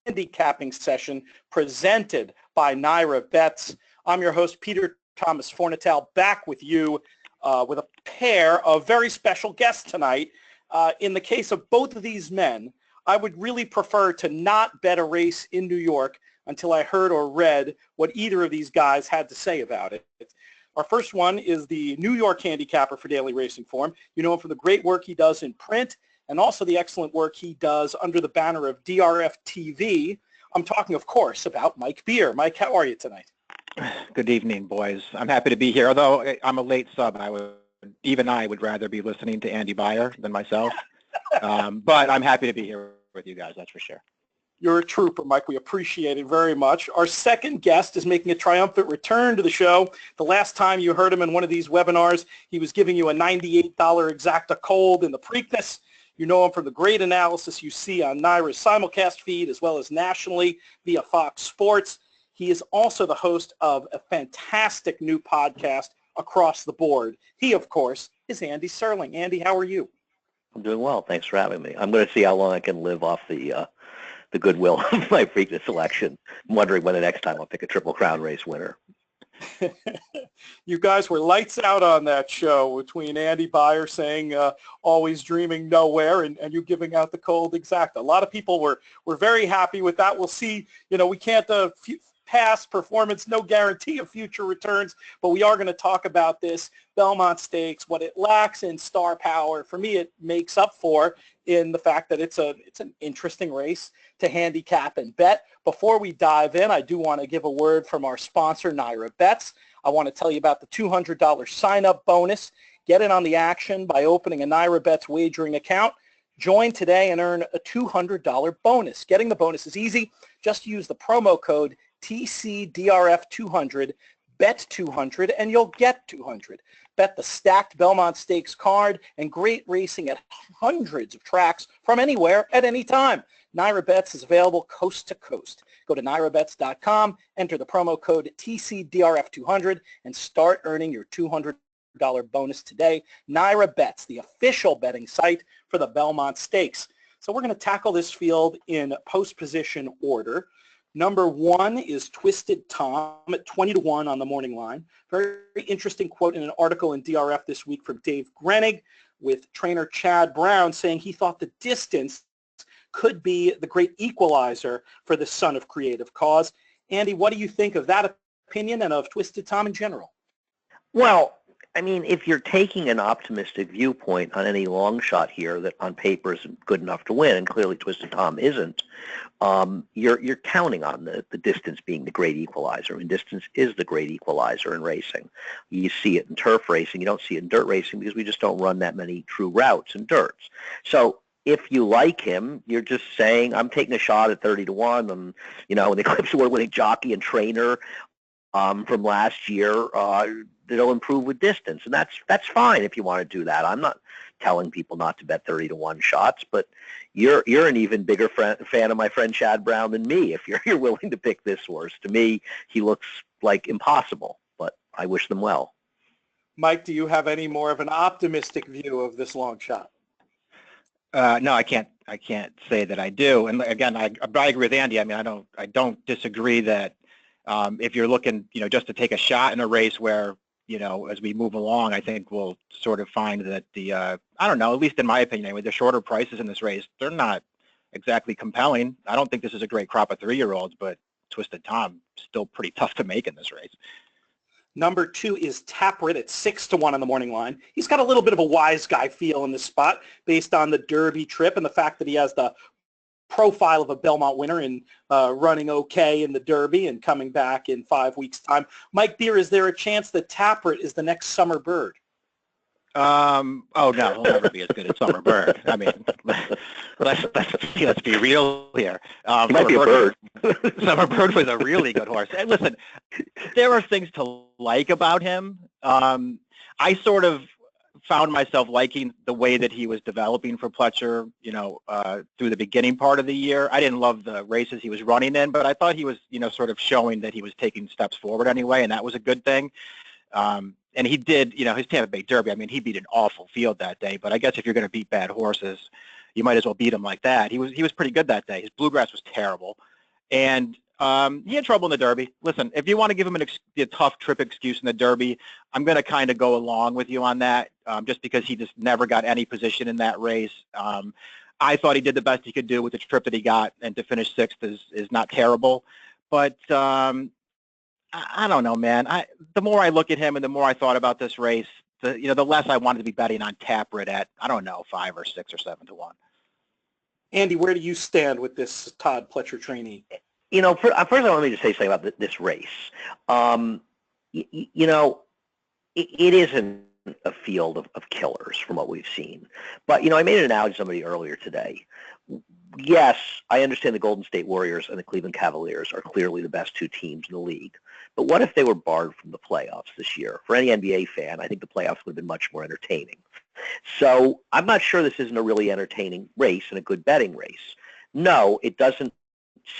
handicapping session presented by NYRA Bets. I'm your host, Peter Thomas Fornatel, back with you with a pair of very special guests tonight. In the case of both of these men, I would really prefer to not bet a race in New York until I heard or read what either of these guys had to say about it. Our first one is the New York handicapper for Daily Racing Form. You know him for the great work he does in print and also the excellent work he does under the banner of DRF TV. I'm talking, of course, about Mike Beer. Mike, how are you tonight? Good evening, boys. I'm happy to be here. Although I'm a late sub, I would rather be listening to Andy Beyer than myself. But I'm happy to be here with you guys, that's for sure. You're a trooper, Mike. We appreciate it very much. Our second guest is making a triumphant return to the show. The last time you heard him in one of these webinars, he was giving you a $98 Exacta cold in the Preakness. You know him from the great analysis you see on NYRA's simulcast feed as well as nationally via Fox Sports. He is also the host of a fantastic new podcast across the board. He, of course, is Andy Serling. Andy, how are you? I'm doing well. Thanks for having me. I'm going to see how long I can live off the goodwill of my Preakness selection. I'm wondering when the next time I'll pick a Triple Crown race winner. You guys were lights out on that show between Andy Beyer saying always dreaming nowhere and you giving out the cold Exacta. A lot of people were very happy with that. We'll see. You know, we can't past performance, no guarantee of future returns, but we are going to talk about this Belmont Stakes, what it lacks in star power. For me, it makes up for in the fact that it's an interesting race to handicap and bet. Before we dive in, I do want to give a word from our sponsor, NYRA Bets. I want to tell you about the $200 sign-up bonus. Get in on the action by opening a NYRA Bets wagering account. Join today and earn a $200 bonus. Getting the bonus is easy. Just use the promo code TCDRF200, bet 200, and you'll get 200. Bet the stacked Belmont Stakes card and great racing at hundreds of tracks from anywhere at any time. NYRA Bets is available coast to coast. Go to nyrabets.com, enter the promo code TCDRF200, and start earning your $200 bonus today. NYRA Bets, the official betting site for the Belmont Stakes. So we're going to tackle this field in post-position order. Number one is Twisted Tom at 20-1 on the morning line. Very interesting quote in an article in DRF this week from Dave Grenig with trainer Chad Brown saying he thought the distance could be the great equalizer for the son of creative cause. Andy, what do you think of that opinion and of Twisted Tom in general? Well, I mean, if you're taking an optimistic viewpoint on any long shot here that on paper is good enough to win, and clearly Twisted Tom isn't, you're counting on the distance being the great equalizer. I mean, distance is the great equalizer in racing. You see it in turf racing. You don't see it in dirt racing because we just don't run that many true routes in dirts. So if you like him, you're just saying, I'm taking a shot at 30-1. And, you know, the Eclipse Award-winning jockey and trainer from last year, it'll improve with distance, and that's fine if you want to do that. I'm not telling people not to bet 30-1 shots, but you're an even bigger fan of my friend Chad Brown than me if you're willing to pick this horse. To me, he looks like impossible, but I wish them well. Mike, do you have any more of an optimistic view of this long shot? No, I can't say that I do. And again, I agree with Andy. I mean, I don't disagree that if you're looking, you know, just to take a shot in a race where, you know, as we move along, I think we'll sort of find that I don't know, at least in my opinion, anyway, the shorter prices in this race, they're not exactly compelling. I don't think this is a great crop of 3-year-olds, but Twisted Tom still pretty tough to make in this race. Number two is Taprit at 6-1 on the morning line. He's got a little bit of a wise guy feel in this spot based on the Derby trip and the fact that he has the profile of a Belmont winner and running okay in the Derby and coming back in 5 weeks' time. Mike Beer, is there a chance that Taprit is the next Summer Bird? Oh, no, he'll never be as good as Summer Bird. I mean, let's be real here. He might be a bird. Summer Bird was a really good horse. And listen, there are things to like about him. I sort of found myself liking the way that he was developing for Pletcher, you know, through the beginning part of the year. I didn't love the races he was running in, but I thought he was, you know, sort of showing that he was taking steps forward anyway, and that was a good thing. And he did, you know, his Tampa Bay Derby, I mean, he beat an awful field that day, but I guess if you're going to beat bad horses, you might as well beat him like that. He was pretty good that day. His Bluegrass was terrible. And he had trouble in the Derby. Listen, if you want to give him a tough trip excuse in the Derby, I'm going to kind of go along with you on that, just because he just never got any position in that race. I thought he did the best he could do with the trip that he got, and to finish sixth is not terrible. But I don't know, man. The more I look at him and the more I thought about this race, the less I wanted to be betting on Tapwrit at, I don't know, 5 or 6 or 7 to 1. Andy, where do you stand with this Todd Pletcher trainee? First I want me to say something about this race. It isn't a field of killers from what we've seen. But, I made an analogy to somebody earlier today. Yes, I understand the Golden State Warriors and the Cleveland Cavaliers are clearly the best 2 teams in the league. But what if they were barred from the playoffs this year? For any NBA fan, I think the playoffs would have been much more entertaining. So I'm not sure this isn't a really entertaining race and a good betting race. No, it doesn't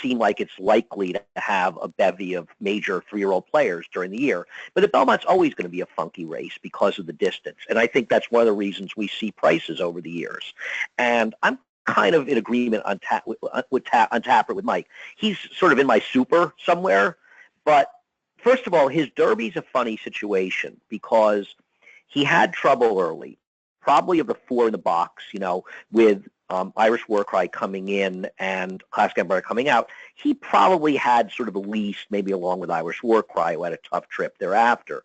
seem like it's likely to have a bevy of major 3-year-old players during the year. But the Belmont's always going to be a funky race because of the distance. And I think that's one of the reasons we see prices over the years. And I'm kind of in agreement on Tapwrit with Mike. He's sort of in my super somewhere. But first of all, his Derby's a funny situation because he had trouble early, probably of the 4 in the box, with Irish War Cry coming in and Classic Empire coming out. He probably had sort of the least, maybe along with Irish War Cry, who had a tough trip thereafter.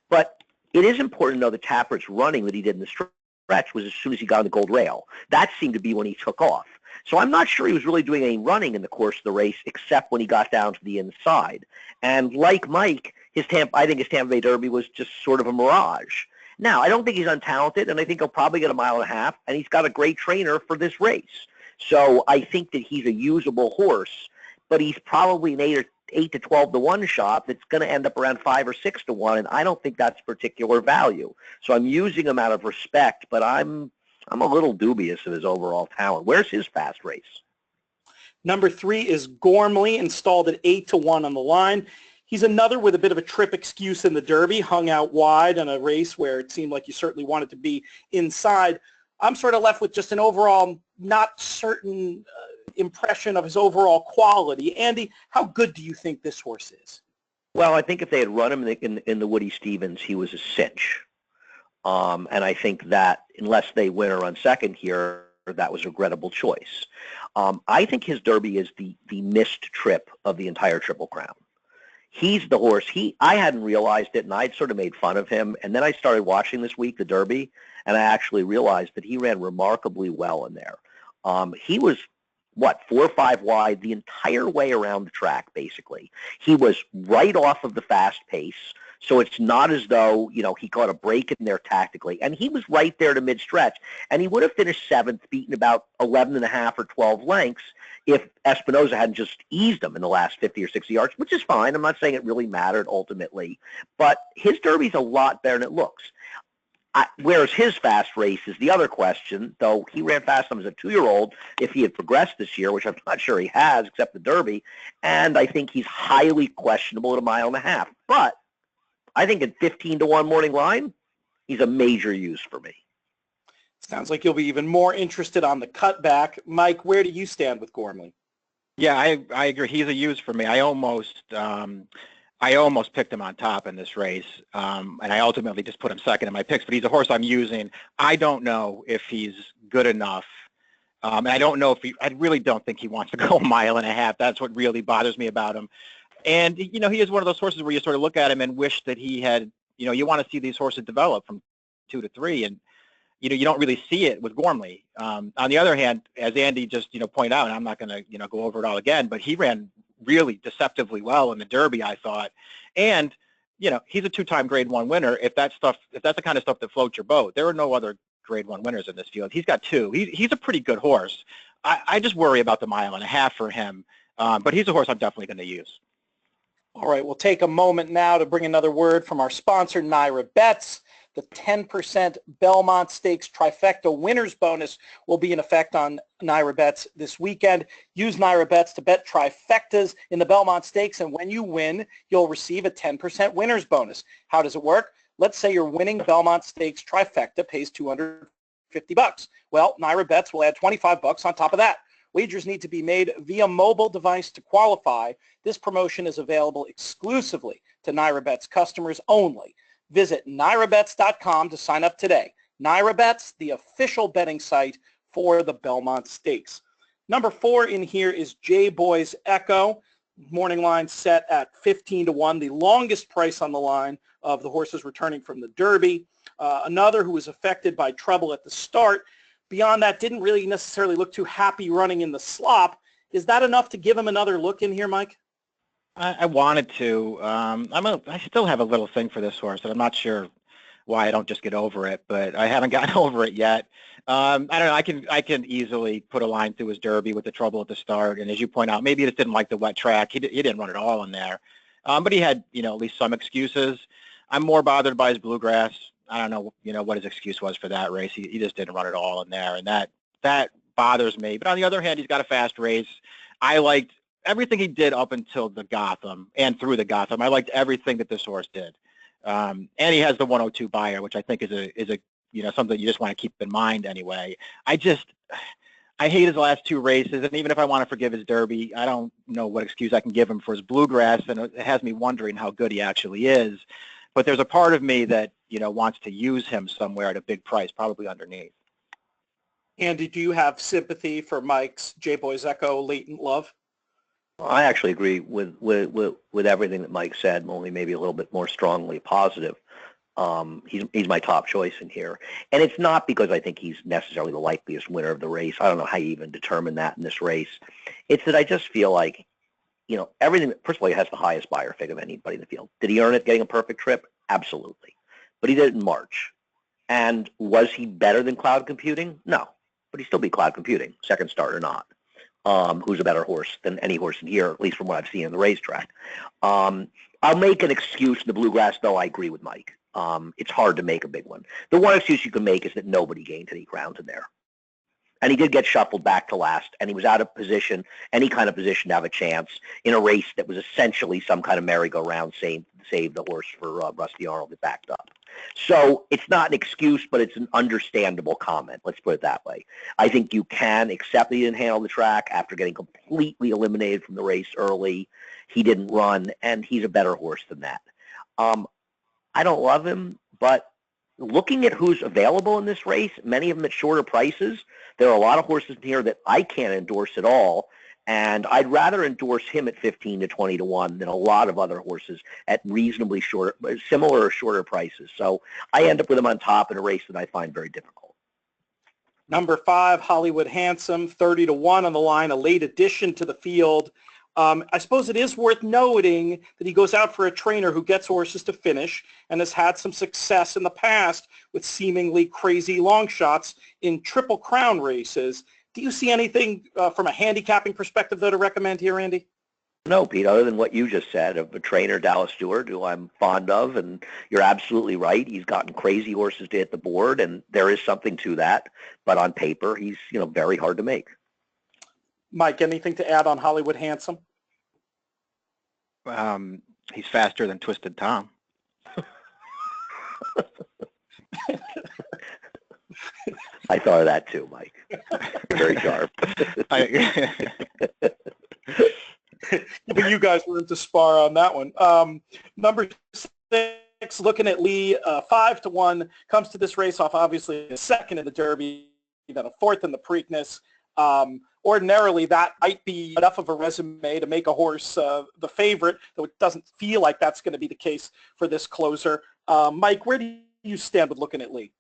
But it is important to know that Tapwrit's running that he did in the stretch was as soon as he got on the gold rail. That seemed to be when he took off. So I'm not sure he was really doing any running in the course of the race except when he got down to the inside. And like Mike, I think his Tampa Bay Derby was just sort of a mirage. Now, I don't think he's untalented, and I think he'll probably get a 1.5 miles, and he's got a great trainer for this race. So I think that he's a usable horse, but he's probably an 8 to 12 to 1 shot that's going to end up around 5 or 6 to 1, and I don't think that's particular value. So I'm using him out of respect, but I'm a little dubious of his overall talent. Where's his fast race? Number 3 is Gormley, installed at 8 to 1 on the line. He's another with a bit of a trip excuse in the Derby, hung out wide on a race where it seemed like you certainly wanted to be inside. I'm sort of left with just an overall not certain impression of his overall quality. Andy, how good do you think this horse is? Well, I think if they had run him in the Woody Stevens, he was a cinch. And I think that unless they win or run second here, that was a regrettable choice. I think his Derby is the missed trip of the entire Triple Crown. He's the horse. I hadn't realized it, and I'd sort of made fun of him. And then I started watching this week, the Derby, and I actually realized that he ran remarkably well in there. He was, 4 or 5 wide the entire way around the track, basically. He was right off of the fast pace, so it's not as though, he caught a break in there tactically. And he was right there to mid-stretch, and he would have finished 7th, beaten about 11.5 or 12 lengths if Espinoza hadn't just eased him in the last 50 or 60 yards, which is fine. I'm not saying it really mattered ultimately. But his Derby's a lot better than it looks. Whereas his fast race is the other question, though he ran fast as a 2-year-old if he had progressed this year, which I'm not sure he has, except the Derby. And I think he's highly questionable at 1.5 miles. But I think at 15 to 1 morning line, he's a major use for me. Sounds like you'll be even more interested on the cutback. Mike, where do you stand with Gormley? Yeah, I agree. He's a use for me. I almost picked him on top in this race, and I ultimately just put him second in my picks. But he's a horse I'm using. I don't know if he's good enough. And I don't know if I really don't think he wants to go 1.5 miles. That's what really bothers me about him. And, he is one of those horses where you sort of look at him and wish that he had, you want to see these horses develop from 2 to 3. And, you don't really see it with Gormley. On the other hand, as Andy just, pointed out, and I'm not going to, go over it all again, but he ran really deceptively well in the Derby, I thought. And, he's a 2-time Grade 1 winner. If that's the kind of stuff that floats your boat, there are no other Grade 1 winners in this field. He's got 2. He's a pretty good horse. I just worry about the 1.5 miles for him. But he's a horse I'm definitely going to use. All right, we'll take a moment now to bring another word from our sponsor, NYRA Bets. The 10% Belmont Stakes Trifecta Winners Bonus will be in effect on NYRA Bets this weekend. Use NYRA Bets to bet trifectas in the Belmont Stakes, and when you win, you'll receive a 10% winners bonus. How does it work? Let's say your winning Belmont Stakes Trifecta pays $250. Well, NYRA Bets will add $25 on top of that. Wagers need to be made via mobile device to qualify. This promotion is available exclusively to NYRA Bets customers only. Visit NYRABets.com to sign up today. NYRA Bets, the official betting site for the Belmont Stakes. Number 4 in here is J-Boy's Echo. Morning line set at 15-1, the longest price on the line of the horses returning from the Derby. Another who was affected by trouble at the start. Beyond that, didn't really necessarily look too happy running in the slop. Is that enough to give him another look in here, Mike? I wanted to. I still have a little thing for this horse, and I'm not sure why I don't just get over it, but I haven't gotten over it yet. I don't know. I can easily put a line through his Derby with the trouble at the start, and as you point out, maybe he just didn't like the wet track. He didn't run it all in there, but he had at least some excuses. I'm more bothered by his Bluegrass. I don't know what his excuse was for that race. He just didn't run it all in there, and that bothers me. But on the other hand, he's got a fast race. I liked everything he did up until the Gotham and through the Gotham. I liked everything that this horse did. And he has the 102 buyer, which I think is a something you just want to keep in mind anyway. I hate his last 2 races, and even if I want to forgive his Derby, I don't know what excuse I can give him for his Bluegrass, and it has me wondering how good he actually is. But there's a part of me that wants to use him somewhere at a big price, probably underneath. Andy, do you have sympathy for Mike's J-Boy's Echo latent love? I actually agree with everything that Mike said, only maybe a little bit more strongly positive. He's my top choice in here. And it's not because I think he's necessarily the likeliest winner of the race. I don't know how you even determine that in this race. It's that I just feel like, everything, first of all, he has the highest buyer figure of anybody in the field. Did he earn it getting a perfect trip? Absolutely. But he did it in March. And was he better than Cloud Computing? No. But he still beat Cloud Computing, second start or not. Who's a better horse than any horse in here, at least from what I've seen in the racetrack. I'll make an excuse in the Bluegrass, though. I agree with Mike. It's hard to make a big one. The one excuse you can make is that nobody gained any ground in there. And he did get shuffled back to last, and he was out of position, any kind of position to have a chance in a race that was essentially some kind of merry-go-round save the horse for Rusty Arnold that backed up. So it's not an excuse, but it's an understandable comment. Let's put it that way. I think you can accept that he didn't handle the track after getting completely eliminated from the race early. He didn't run, and he's a better horse than that. I don't love him, but looking at who's available in this race, many of them at shorter prices, there are a lot of horses in here that I can't endorse at all, and I'd rather endorse him at 15 to 20 to 1 than a lot of other horses at reasonably short, similar or shorter prices. So I end up with him on top in a race that I find very difficult. Number 5, Hollywood Handsome, 30 to 1 on the line, a late addition to the field. I suppose it is worth noting that he goes out for a trainer who gets horses to finish and has had some success in the past with seemingly crazy long shots in Triple Crown races. Do you see anything from a handicapping perspective, though, to recommend here, Andy? No, Pete, other than what you just said of a trainer, Dallas Stewart, who I'm fond of, and you're absolutely right. He's gotten crazy horses to hit the board, and there is something to that. But on paper, he's very hard to make. Mike, anything to add on Hollywood Handsome? He's faster than Twisted Tom. I thought of that too, Mike. Very sharp. But you guys were to spar on that one. Number 6, looking at Lee, 5 to 1, comes to this race off obviously a second in the Derby, then a fourth in the Preakness. Ordinarily, that might be enough of a resume to make a horse the favorite, though it doesn't feel like that's going to be the case for this closer. Mike, where do you stand with looking at Lee?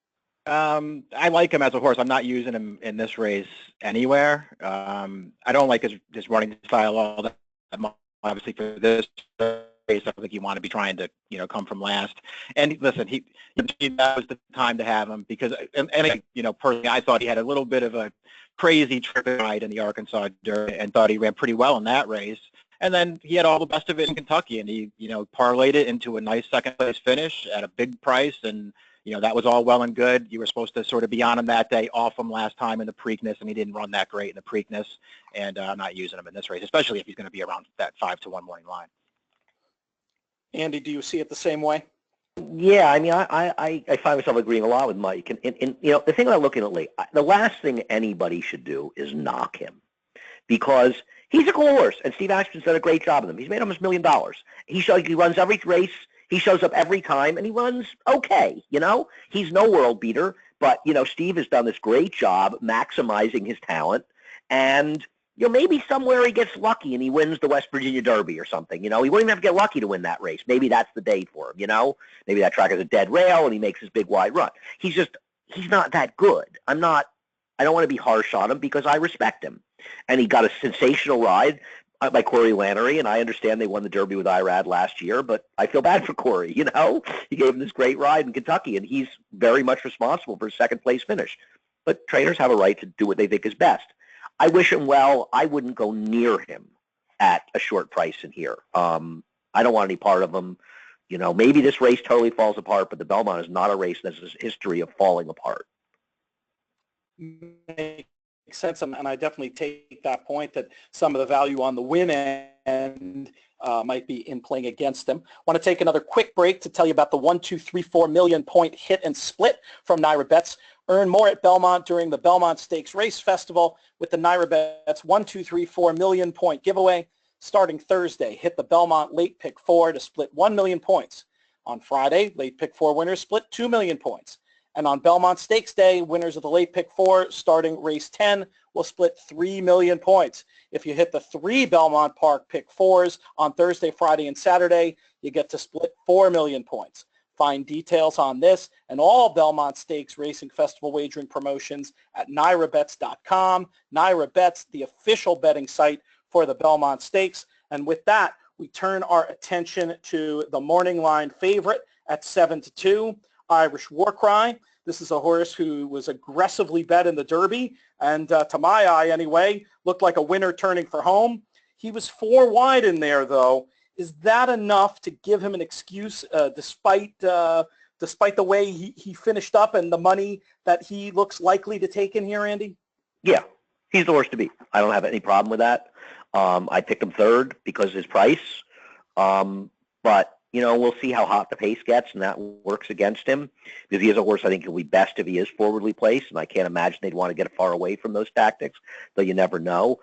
I like him as a horse. I'm not using him in this race anywhere. I don't like his running style all that much. Obviously, for this race, I think you want to be trying to come from last. And listen, that was the time to have him because, personally, I thought he had a little bit of a crazy trip ride in the Arkansas Derby and thought he ran pretty well in that race. And then he had all the best of it in Kentucky, and he parlayed it into a nice second place finish at a big price, and that was all well and good. You were supposed to sort of be on him that day, off him last time in the Preakness, and he didn't run that great in the Preakness, and I'm not using him in this race, especially if he's going to be around that 5 to 1 morning line. Andy, do you see it the same way? Yeah, I mean, I find myself agreeing a lot with Mike. And the thing about looking at Lee, the last thing anybody should do is knock him. because he's a cool horse, and Steve Ashton's done a great job of him. He's made almost $1 million. He runs every race. He shows up every time, and he runs okay, you know? He's no world beater, but, you know, Steve has done this great job maximizing his talent, and, you know, maybe somewhere he gets lucky and he wins the West Virginia Derby or something, you know? He wouldn't even have to get lucky to win that race. Maybe that's the day for him, you know? Maybe that track is a dead rail, and he makes his big wide run. He's not that good. I don't want to be harsh on him because I respect him. And he got a sensational ride by Corey Lannery, and I understand they won the Derby with Irad last year, but I feel bad for Corey, you know? He gave him this great ride in Kentucky, and he's very much responsible for his second-place finish. But trainers have a right to do what they think is best. I wish him well. I wouldn't go near him at a short price in here. I don't want any part of him. You know, maybe this race totally falls apart, but the Belmont is not a race that has a history of falling apart. Makes sense, and I definitely take that point that some of the value on the win end might be in playing against them. I want to take another quick break to tell you about the 1, 2, 3, 4 million point hit and split from NYRA Bets. Earn more at Belmont during the Belmont Stakes Race Festival with the NYRA Bets 1, 2, 3, 4 million point giveaway. Starting Thursday, hit the Belmont Late Pick 4 to split 1 million points. On Friday, Late Pick 4 winners split 2 million points. And on Belmont Stakes Day, winners of the Late Pick 4 starting race 10 will split 3 million points. If you hit the 3 Belmont Park Pick 4s on Thursday, Friday, and Saturday, you get to split 4 million points. Find details on this and all Belmont Stakes Racing Festival wagering promotions at NYRABets.com. NYRA Bets, the official betting site for the Belmont Stakes. And with that, we turn our attention to the morning line favorite at 7-2, Irish Warcry. This is a horse who was aggressively bet in the Derby, and to my eye anyway, looked like a winner turning for home. He was 4 wide in there, though. Is that enough to give him an excuse despite the way he finished up and the money that he looks likely to take in here, Andy? Yeah, he's the horse to beat. I don't have any problem with that. I picked him third because of his price. But, you know, we'll see how hot the pace gets, and that works against him. Because he is a horse I think he'll be best if he is forwardly placed, and I can't imagine they'd want to get far away from those tactics, though you never know.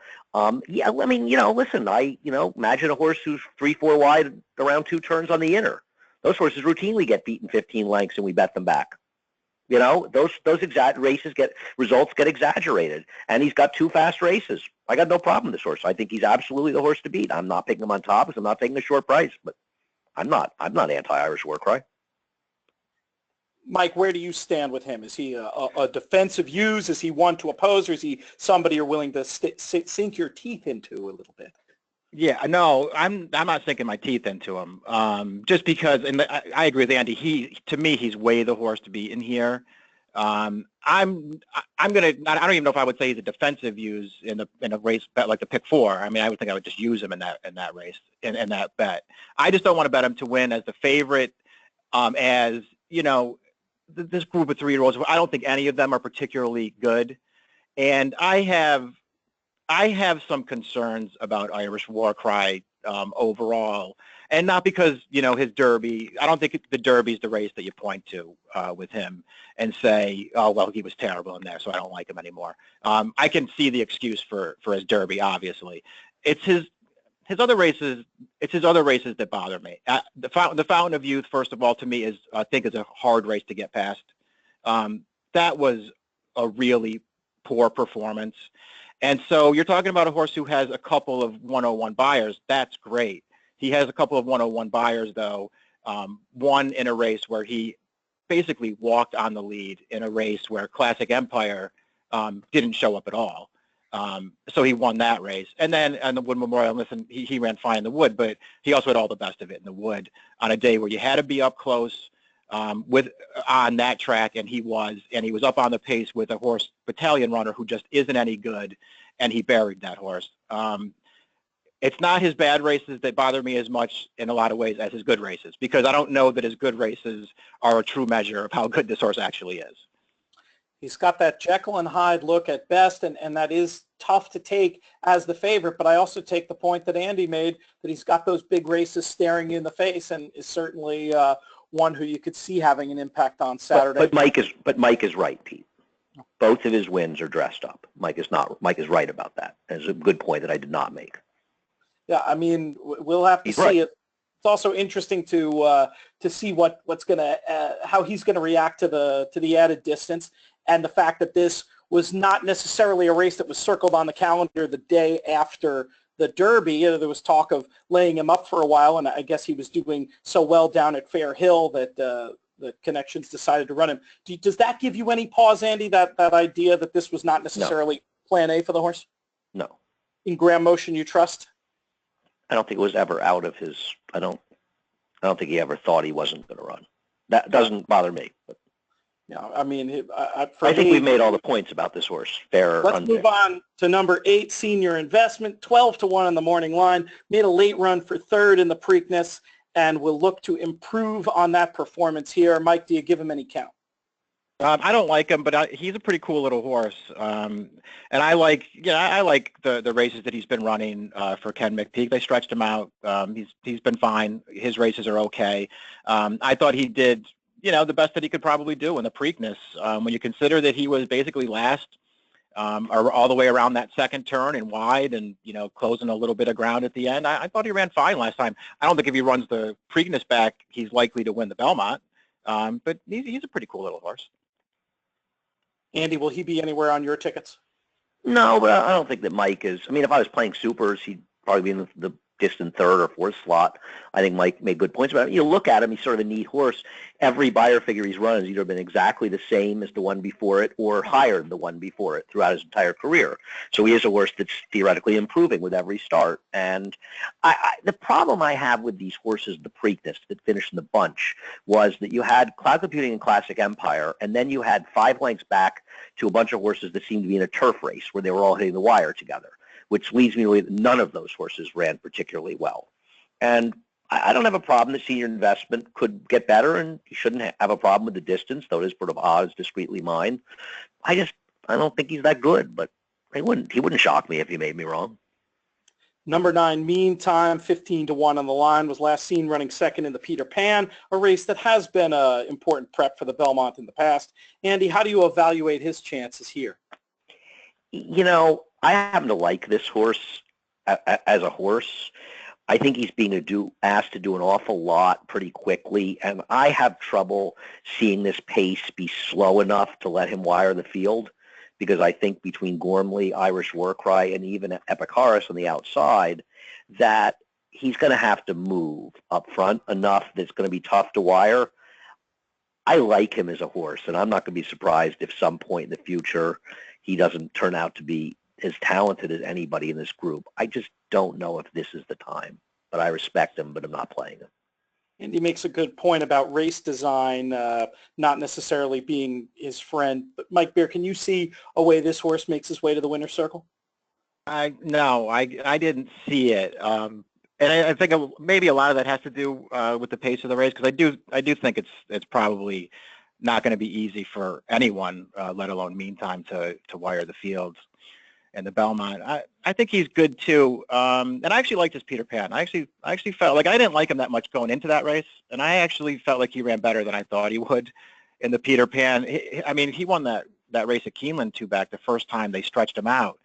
Yeah, I mean, you know, listen, imagine a horse who's 3-4 wide around 2 turns on the inner. Those horses routinely get beaten 15 lengths, and we bet them back. You know, those results get exaggerated, and he's got 2 fast races. I got no problem with this horse. I think he's absolutely the horse to beat. I'm not picking him on top because I'm not taking a short price, but I'm not anti-Irish Warcry. Mike, where do you stand with him? Is he a defensive use? Is he one to oppose, or is he somebody you're willing to sink your teeth into a little bit? Yeah, no, I'm not sinking my teeth into him. Just because, and I agree with Andy. To me, he's way the horse to be in here. I'm gonna. I don't even know if I would say he's a defensive use in a race bet like the Pick 4. I mean, I would think I would just use him in that race in that bet. I just don't want to bet him to win as the favorite. As you know, this group of 3-year-olds. I don't think any of them are particularly good, and I have some concerns about Irish Warcry overall, and not because, you know, his Derby. I don't think the Derby's the race that you point to with him and say, oh, well, he was terrible in there, so I don't like him anymore. I can see the excuse for his Derby, obviously. It's his other races. It's his other races that bother me. The Fountain of Youth, first of all, to me I think is a hard race to get past. That was a really poor performance. And so you're talking about a horse who has a couple of 101 buyers. That's great. He has a couple of 101 buyers, though. One in a race where he basically walked on the lead in a race where Classic Empire didn't show up at all. So he won that race. And then on the Wood Memorial, listen, he ran fine in the Wood, but he also had all the best of it in the Wood on a day where you had to be up close on that track, and he was up on the pace with a horse battalion runner who just isn't any good, and he buried that horse. It's not his bad races that bother me as much in a lot of ways as his good races, because I don't know that his good races are a true measure of how good this horse actually is. He's got that Jekyll and Hyde look at best, and that is tough to take as the favorite, but I also take the point that Andy made that he's got those big races staring you in the face and is certainly one who you could see having an impact on Saturday. But Mike is right, Pete. Both of his wins are dressed up. Mike is right about that. It's a good point that I did not make. Yeah, I mean, we'll have to He's see right. it. It's also interesting to see what's gonna how he's gonna react to the added distance, and the fact that this was not necessarily a race that was circled on the calendar the day after the Derby. You know, there was talk of laying him up for a while, and I guess he was doing so well down at Fair Hill that the Connections decided to run him. Does that give you any pause, Andy? That idea that this was not necessarily Plan A for the horse? No. In Graham Motion, you trust? I don't think it was ever out of his. I don't think he ever thought he wasn't going to run. That doesn't bother me. But Yeah, I mean, I think we've made all the points about this horse. Fair. Let's move on to number 8, Senior Investment, 12-1 on the morning line. Made a late run for third in the Preakness, and will look to improve on that performance here. Mike, do you give him any count? I don't like him, but he's a pretty cool little horse, and I like the races that he's been running for Ken McPeak. They stretched him out. He's been fine. His races are okay. I thought he did, the best that he could probably do in the Preakness. When you consider that he was basically last, or all the way around that second turn and wide, and closing a little bit of ground at the end, I thought he ran fine last time. I don't think if he runs the Preakness back, he's likely to win the Belmont. But he's a pretty cool little horse. Andy, will he be anywhere on your tickets? No, but I don't think that Mike is. I mean, if I was playing supers, he'd probably be in the distant third or fourth slot. I think Mike made good points about it. You look at him, he's sort of a neat horse. Every buyer figure he's run has either been exactly the same as the one before it or higher than the one before it throughout his entire career. So he is a horse that's theoretically improving with every start. And the problem I have with these horses, the Preakness that finished in the bunch, was that you had Cloud Computing and Classic Empire, and then you had 5 lengths back to a bunch of horses that seemed to be in a turf race where they were all hitting the wire together, which leads me to believe that none of those horses ran particularly well. And I don't have a problem that Senior Investment could get better, and he shouldn't have a problem with the distance, though it is sort of odds discreetly mine. I don't think he's that good, but he wouldn't shock me if he made me wrong. Number 9, Meantime, 15-1 on the line, was last seen running second in the Peter Pan, a race that has been an important prep for the Belmont in the past. Andy, how do you evaluate his chances here? I happen to like this horse as a horse. I think he's being asked to do an awful lot pretty quickly, and I have trouble seeing this pace be slow enough to let him wire the field, because I think between Gormley, Irish Warcry, and even Epicharis on the outside, that he's going to have to move up front enough that's going to be tough to wire. I like him as a horse, and I'm not going to be surprised if some point in the future he doesn't turn out to be as talented as anybody in this group. I just don't know if this is the time, but I respect him, but I'm not playing him. And he makes a good point about race design not necessarily being his friend. But Mike Beer, can you see a way this horse makes his way to the winner's circle? No, I didn't see it. And I think maybe a lot of that has to do with the pace of the race, because I do think it's probably not going to be easy for anyone, let alone Meantime, to wire the fields. And the Belmont, I think he's good too. And I actually liked his Peter Pan. I actually felt like I didn't like him that much going into that race, and I actually felt like he ran better than I thought he would in the Peter Pan. He won that race at Keeneland 2 back the first time they stretched him out,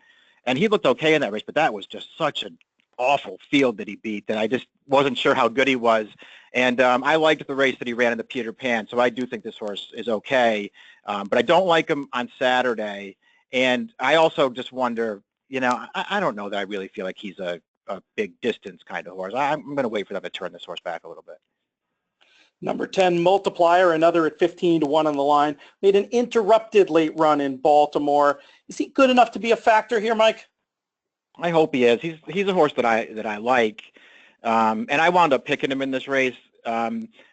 and he looked okay in that race. But that was just such an awful field that he beat that I just wasn't sure how good he was. And I liked the race that he ran in the Peter Pan, so I do think this horse is okay. But I don't like him on Saturday. And I also just wonder, I don't know that I really feel like he's a big distance kind of horse. I'm going to wait for them to turn this horse back a little bit. Number 10, Multiplier, another at 15-1 on the line, made an interrupted late run in Baltimore. Is he good enough to be a factor here, Mike? I hope he is. He's a horse that I like, and I wound up picking him in this race,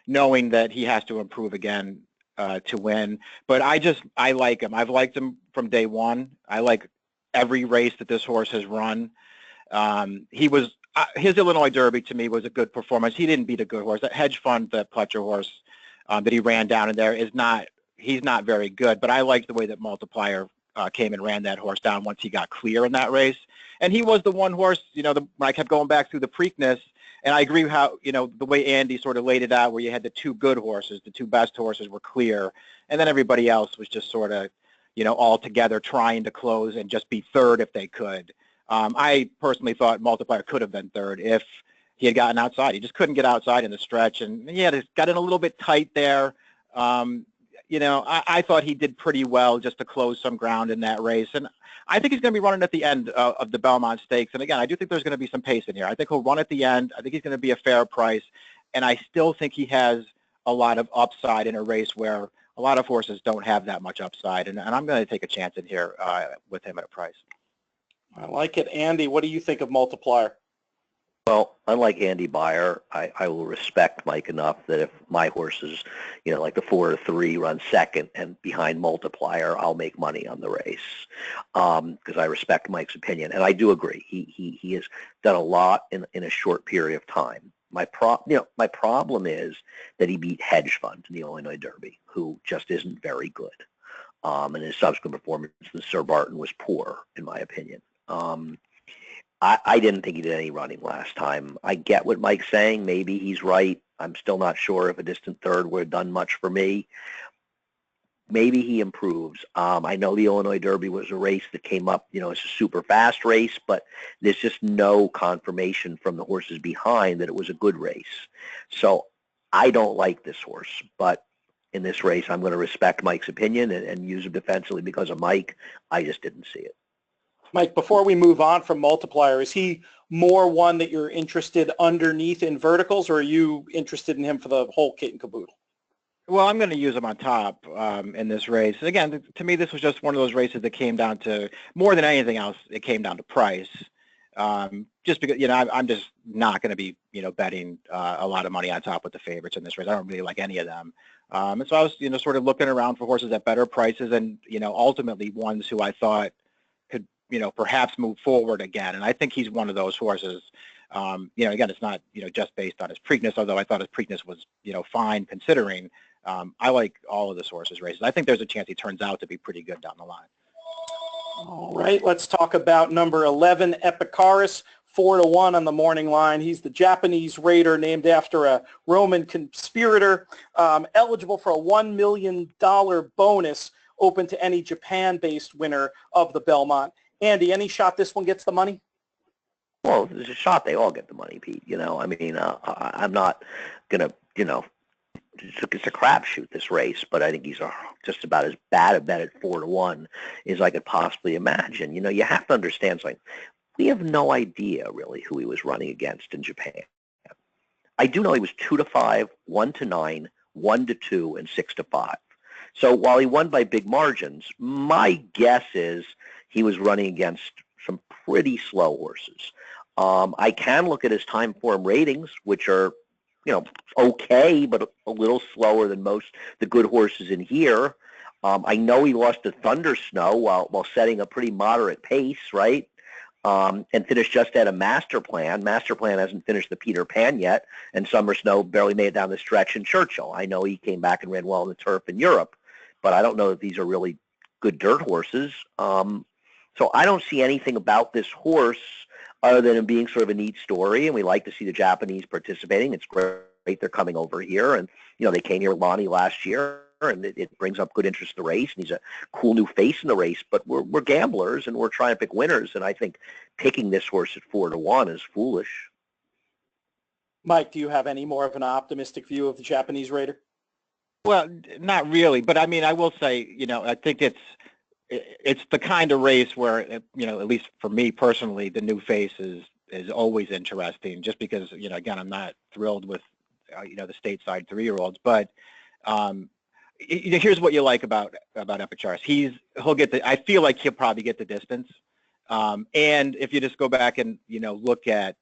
knowing that he has to improve again to win. But I like him. I've liked him from day one. I like every race that this horse has run. His Illinois Derby to me was a good performance. He didn't beat a good horse. That Hedge Fund, the Pletcher horse that he ran down in there, he's not very good. But I liked the way that Multiplier came and ran that horse down once he got clear in that race. And he was the one horse, when I kept going back through the Preakness, and I agree how, the way Andy sort of laid it out, where you had the 2 good horses, the 2 best horses were clear, and then everybody else was just sort of, all together trying to close and just be third if they could. I personally thought Multiplier could have been third if he had gotten outside. He just couldn't get outside in the stretch, and yeah, it got in a little bit tight there. I thought he did pretty well just to close some ground in that race, and I think he's going to be running at the end of the Belmont Stakes. And again, I do think there's going to be some pace in here. I think he'll run at the end. I think he's going to be a fair price, and I still think he has a lot of upside in a race where a lot of horses don't have that much upside, and I'm going to take a chance in here with him at a price. I like it. Andy, what do you think of Multiplier? Well, unlike Andy Beyer, I will respect Mike enough that if my horses, like the 4 or 3 run second and behind Multiplier, I'll make money on the race because I respect Mike's opinion. And I do agree. He has done a lot in a short period of time. My problem is that he beat Hedge Fund in the Illinois Derby, who just isn't very good. And his subsequent performance in Sir Barton was poor, in my opinion. I didn't think he did any running last time. I get what Mike's saying. Maybe he's right. I'm still not sure if a distant third would have done much for me. Maybe he improves. I know the Illinois Derby was a race that came up, it's a super fast race, but there's just no confirmation from the horses behind that it was a good race. So I don't like this horse, but in this race, I'm going to respect Mike's opinion and use him defensively because of Mike. I just didn't see it. Mike, before we move on from Multiplier, is he more one that you're interested underneath in verticals, or are you interested in him for the whole kit and caboodle? Well, I'm going to use him on top in this race. Again, to me, this was just one of those races that came down to, more than anything else, it came down to price. Just because, I'm just not going to be, betting a lot of money on top with the favorites in this race. I don't really like any of them. And so I was, sort of looking around for horses at better prices and, ultimately ones who I thought could, perhaps move forward again. And I think he's one of those horses. Again, it's not, just based on his Preakness, although I thought his Preakness was, fine considering. I like all of this horse's races. I think there's a chance he turns out to be pretty good down the line. All right, let's talk about number 11, Epicharis, 4-1 on the morning line. He's the Japanese raider named after a Roman conspirator, eligible for a $1 million bonus open to any Japan-based winner of the Belmont. Andy, any shot this one gets the money? Well, there's a shot they all get the money, Pete. I'm not going to, it's a crapshoot, this race, but I think he's just about as bad a bet at 4-1 as I could possibly imagine. You have to understand something. We have no idea, really, who he was running against in Japan. I do know he was 2-5, 1-9, 1-2, and 6-5. So while he won by big margins, my guess is he was running against some pretty slow horses. I can look at his time form ratings, which are, okay, but a little slower than most the good horses in here. I know he lost to Thunder Snow while setting a pretty moderate pace, right? And finished just at a Master Plan. Master Plan hasn't finished the Peter Pan yet, and Summer Snow barely made it down the stretch in Churchill. I know he came back and ran well in the turf in Europe, but I don't know that these are really good dirt horses. So I don't see anything about this horse other than it being sort of a neat story, and we like to see the Japanese participating. It's great they're coming over here, and they came here with Lonnie last year, and it brings up good interest in the race, and he's a cool new face in the race. But we're gamblers, and we're trying to pick winners, and I think picking this horse at 4-1 is foolish. Mike, do you have any more of an optimistic view of the Japanese raider? Well, not really, but I mean, I will say, I think it's the kind of race where, at least for me personally, the new face is always interesting, just because, again, I'm not thrilled with, the stateside 3-year-olds, but here's what you like about Epicharis. He'll get I feel like he'll probably get the distance. And if you just go back and, look at,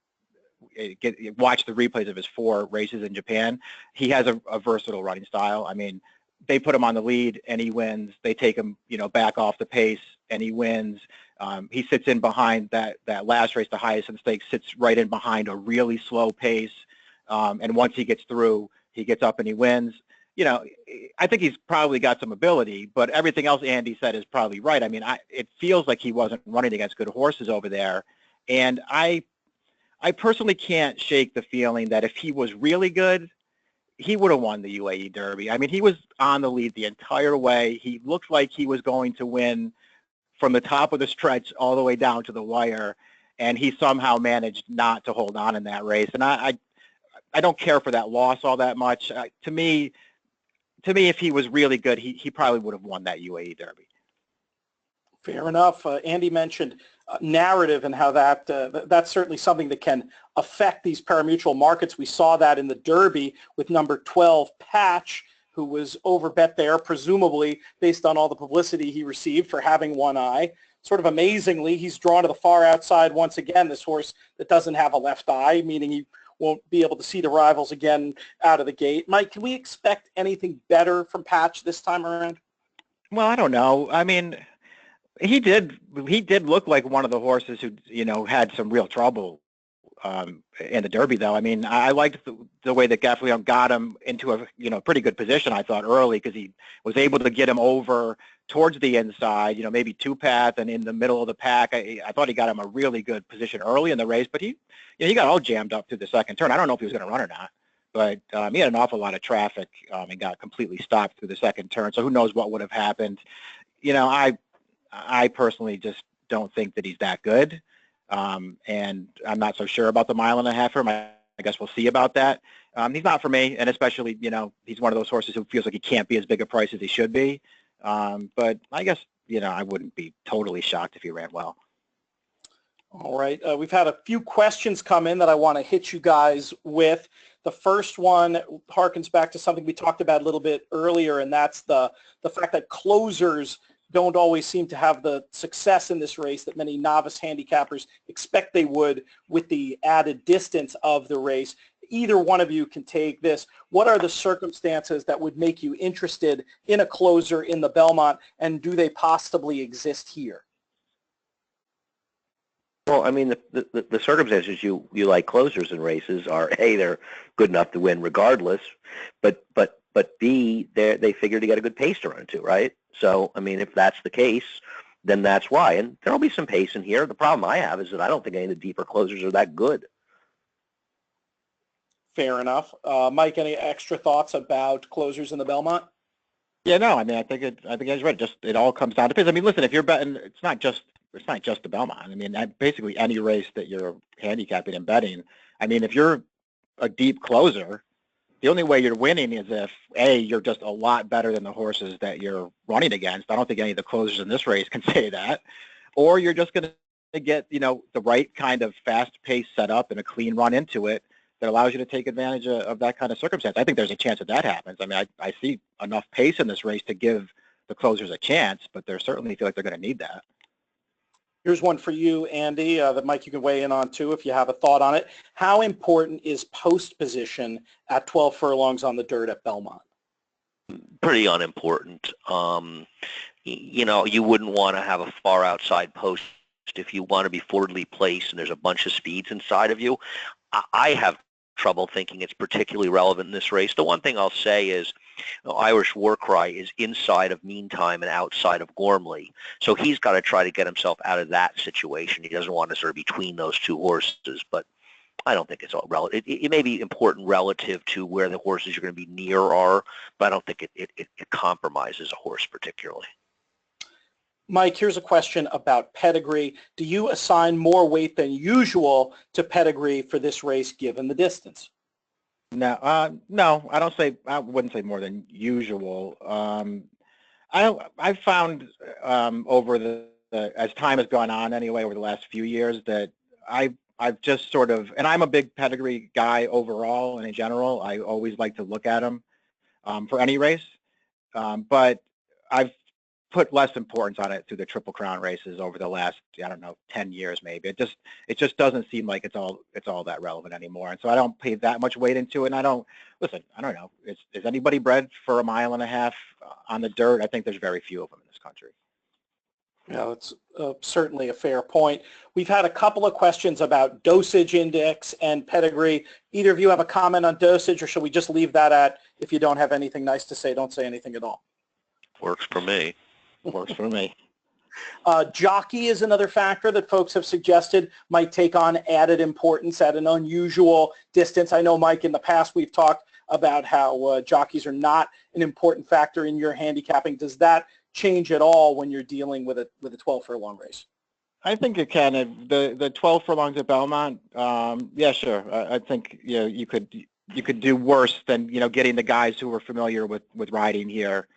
watch the replays of his 4 races in Japan, he has a versatile running style. I mean, they put him on the lead and he wins. They take him, back off the pace and he wins. He sits in behind that last race, the highest in the stakes, sits right in behind a really slow pace. And once he gets through, he gets up and he wins. I think he's probably got some ability, but everything else Andy said is probably right. I mean, it feels like he wasn't running against good horses over there. And I personally can't shake the feeling that if he was really good, he would have won the UAE Derby. I mean, he was on the lead the entire way. He looked like he was going to win from the top of the stretch all the way down to the wire, and he somehow managed not to hold on in that race. And I don't care for that loss all that much. To me, if he was really good, he probably would have won that UAE Derby. Fair enough. Andy mentioned narrative and how that's certainly something that can affect these parimutuel markets. We saw that in the Derby with number 12, Patch, who was overbet there, presumably based on all the publicity he received for having one eye. Sort of amazingly, he's drawn to the far outside once again, this horse that doesn't have a left eye, meaning he won't be able to see the rivals again out of the gate. Mike, can we expect anything better from Patch this time around? Well, I don't know. I mean, he did look like one of the horses who, had some real trouble in the Derby, though. I mean, I liked the way that Gaffalion got him into a pretty good position, I thought, early, because he was able to get him over towards the inside, maybe two-path and in the middle of the pack. I thought he got him a really good position early in the race, but he got all jammed up through the second turn. I don't know if he was going to run or not, but he had an awful lot of traffic and got completely stopped through the second turn, so who knows what would have happened. I personally just don't think that he's that good. And I'm not so sure about the mile and a half for him. I guess we'll see about that. He's not for me, and especially, he's one of those horses who feels like he can't be as big a price as he should be. But I guess, I wouldn't be totally shocked if he ran well. All right. We've had a few questions come in that I want to hit you guys with. The first one harkens back to something we talked about a little bit earlier, and that's the fact that closers don't always seem to have the success in this race that many novice handicappers expect they would with the added distance of the race. Either one of you can take this. What are the circumstances that would make you interested in a closer in the Belmont, and do they possibly exist here? Well, I mean, the circumstances you like closers in races are, A, they're good enough to win regardless, but B, they figure to get a good pace to run into, right? So, I mean, if that's the case, then that's why. And there'll be some pace in here. The problem I have is that I don't think any of the deeper closers are that good. Fair enough. Mike, any extra thoughts about closers in the Belmont? Yeah, no, I mean, I think I was right. Just it all comes down to pace. I mean, listen, if you're betting, it's not just the Belmont. I mean, basically any race that you're handicapping and betting. I mean, if you're a deep closer, the only way you're winning is if, A, you're just a lot better than the horses that you're running against. I don't think any of the closers in this race can say that. Or you're just going to get, the right kind of fast pace set up and a clean run into it that allows you to take advantage of that kind of circumstance. I think there's a chance that happens. I mean, I see enough pace in this race to give the closers a chance, but they certainly feel like they're going to need that. Here's one for you, Andy, that Mike, you can weigh in on too if you have a thought on it. How important is post position at 12 furlongs on the dirt at Belmont? Pretty unimportant. You wouldn't want to have a far outside post if you want to be forwardly placed and there's a bunch of speeds inside of you. I have trouble thinking it's particularly relevant in this race. The one thing I'll say is Irish Warcry is inside of Meantime and outside of Gormley. So he's got to try to get himself out of that situation. He doesn't want to sort of between those two horses, but I don't think it's all relative. It may be important relative to where the horses you're going to be near are, but I don't think it compromises a horse particularly. Mike, here's a question about Pedigree. Do you assign more weight than usual to Pedigree for this race given the distance? No, no, I wouldn't say more than usual. I've found over as time has gone on anyway, over the last few years, that I've just sort of, and I'm a big Pedigree guy overall and in general. I always like to look at him for any race, but I've put less importance on it through the Triple Crown races over the last, 10 years maybe. It just doesn't seem like it's all that relevant anymore. And so I don't pay that much weight into it. And I don't know. Is anybody bred for a mile and a half on the dirt? I think there's very few of them in this country. Yeah, that's certainly a fair point. We've had a couple of questions about dosage index and Pedigree. Either of you have a comment on dosage, or should we just leave that at, if you don't have anything nice to say, don't say anything at all? Works for me. Works for me. Jockey is another factor that folks have suggested might take on added importance at an unusual distance. I know, Mike, in the past we've talked about how jockeys are not an important factor in your handicapping. Does that change at all when you're dealing with a 12 furlong race? I think it can. The 12 furlongs at Belmont, yeah, sure. I think you could do worse than getting the guys who are familiar with riding here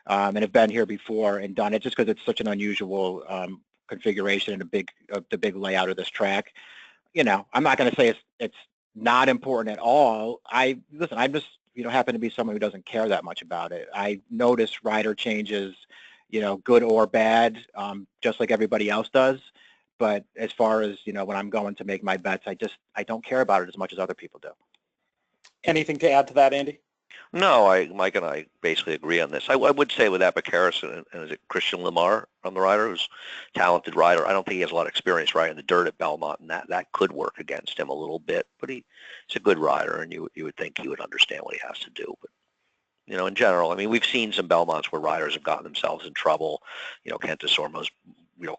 and have been here before and done it, just because it's such an unusual configuration and the big layout of this track. I'm not going to say it's not important at all. I'm just happen to be someone who doesn't care that much about it. I notice rider changes, good or bad, just like everybody else does. But as far as when I'm going to make my bets, I don't care about it as much as other people do. Anything to add to that, Andy? No, Mike and I basically agree on this. I would say with Epicaris and is it Christian Lamar on the rider, who's a talented rider. I don't think he has a lot of experience riding the dirt at Belmont, and that could work against him a little bit. But he's a good rider, and you would think he would understand what he has to do. But in general, I mean, we've seen some Belmonts where riders have gotten themselves in trouble. Kent DeSormo's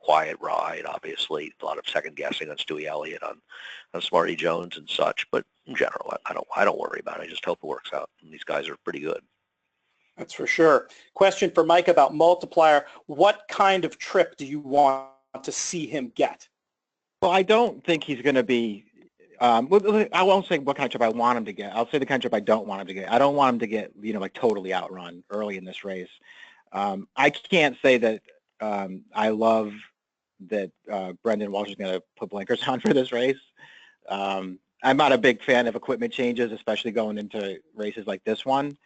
quiet ride, obviously, a lot of second guessing on Stewie Elliott, on Smarty Jones and such. But in general, I don't worry about it. I just hope it works out. And these guys are pretty good. That's for sure. Question for Mike about multiplier. What kind of trip do you want to see him get? Well, I don't think he's going to be. I won't say what kind of trip I want him to get. I'll say the kind of trip I don't want him to get. I don't want him to get like totally outrun early in this race. I can't say that. I love that Brendan Walsh is going to put blinkers on for this race. I'm not a big fan of equipment changes, especially going into races like this one.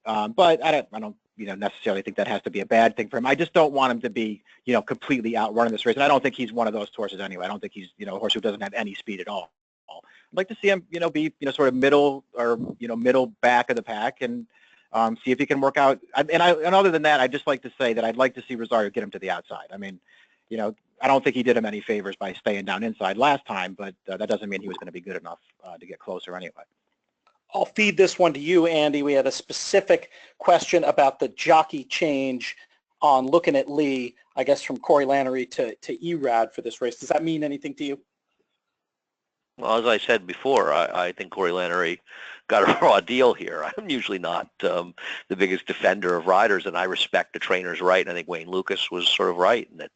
But I don't necessarily think that has to be a bad thing for him. I just don't want him to be, completely outrunning this race. And I don't think he's one of those horses anyway. I don't think he's, a horse who doesn't have any speed at all. I'd like to see him, be, sort of middle or, middle back of the pack and see if he can work out. And other than that, I'd just like to say that I'd like to see Rosario get him to the outside. I mean, I don't think he did him any favors by staying down inside last time, but that doesn't mean he was going to be good enough to get closer anyway. I'll feed this one to you, Andy. We had a specific question about the jockey change on Looking at Lee, I guess from Corey Lannery to Erad for this race. Does that mean anything to you? Well, as I said before, I think Corey Lannery got a raw deal here. I'm usually not the biggest defender of riders, and I respect the trainer's right. And I think Wayne Lucas was sort of right in that,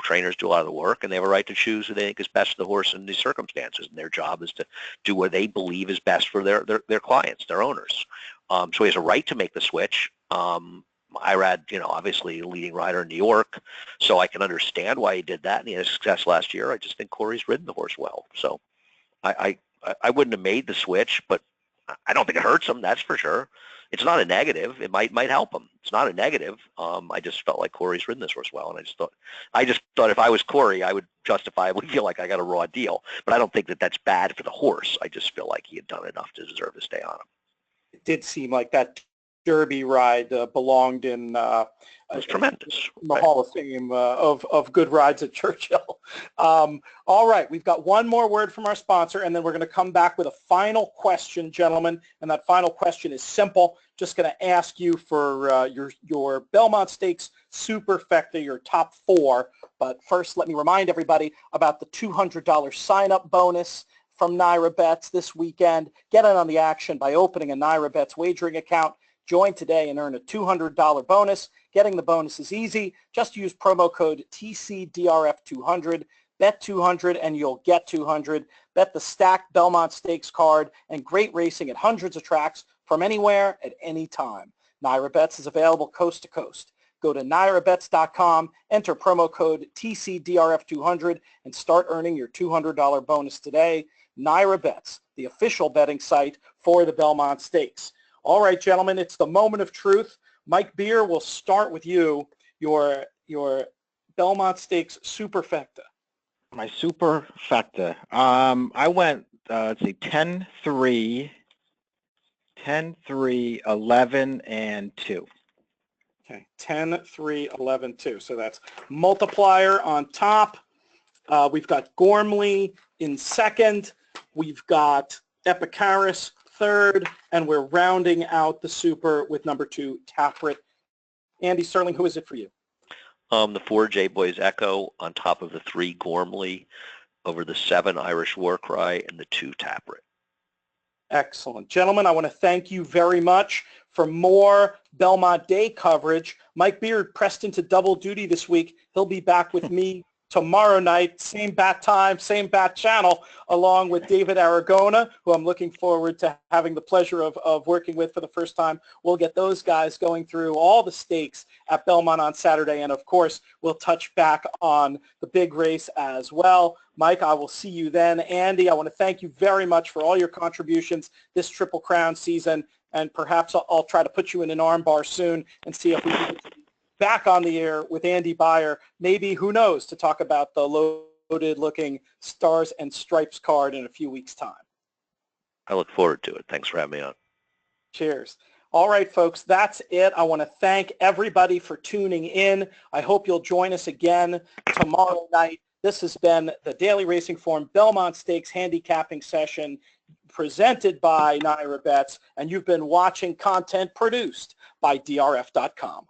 trainers do a lot of the work, and they have a right to choose who they think is best for the horse in these circumstances. And their job is to do what they believe is best for their clients, their owners. So he has a right to make the switch. Irad, obviously a leading rider in New York, so I can understand why he did that, and he had success last year. I just think Corey's ridden the horse well. So I wouldn't have made the switch, but I don't think it hurts him, that's for sure. It's not a negative. It might help him. It's not a negative. I just felt like Corey's ridden this horse well, and I just thought if I was Corey, I would justifiably feel like I got a raw deal. But I don't think that that's bad for the horse. I just feel like he had done enough to deserve to stay on him. It did seem like that Derby ride belonged in it was tremendous. The Hall of Fame of good rides at Churchill. All right, we've got one more word from our sponsor, and then we're going to come back with a final question, gentlemen. And that final question is simple. Just going to ask you for your Belmont Stakes Superfecta, your top four. But first, let me remind everybody about the $200 sign-up bonus from NYRA Bets this weekend. Get in on the action by opening a NYRA Bets wagering account. Join today and earn a $200 bonus. Getting the bonus is easy. Just use promo code TCDRF200. Bet 200 and you'll get 200. Bet the stacked Belmont Stakes card and great racing at hundreds of tracks from anywhere at any time. NYRA Bets is available coast to coast. Go to NYRABets.com, enter promo code TCDRF200, and start earning your $200 bonus today. NYRA Bets, the official betting site for the Belmont Stakes. All right, gentlemen, it's the moment of truth. Mike Beer, we'll start with you. Your Belmont Stakes Superfecta. My Superfecta. I went, let's see, 10-3, 11, and 2. Okay, 10-3, 11, 2. So that's multiplier on top. We've got Gormley in second. We've got Epicaris third, and we're rounding out the super with number 2, Taprit. Andy Sterling, who is it for you? The 4 J-Boys Echo on top of the 3 Gormley, over the 7 Irish War Cry, and the 2 Taprit. Excellent. Gentlemen, I want to thank you very much. For more Belmont Day coverage, Mike Beard pressed into double duty this week. He'll be back with me tomorrow night, same bat time, same bat channel, along with David Aragona, who I'm looking forward to having the pleasure of working with for the first time. We'll get those guys going through all the stakes at Belmont on Saturday, and of course, we'll touch back on the big race as well. Mike, I will see you then. Andy, I want to thank you very much for all your contributions this Triple Crown season, and perhaps I'll try to put you in an armbar soon and see if we can get back on the air with Andy Beyer, maybe, who knows, to talk about the loaded-looking Stars and Stripes card in a few weeks' time. I look forward to it. Thanks for having me on. Cheers. All right, folks, that's it. I want to thank everybody for tuning in. I hope you'll join us again tomorrow night. This has been the Daily Racing Form Belmont Stakes handicapping session presented by NYRA Bets, and you've been watching content produced by DRF.com.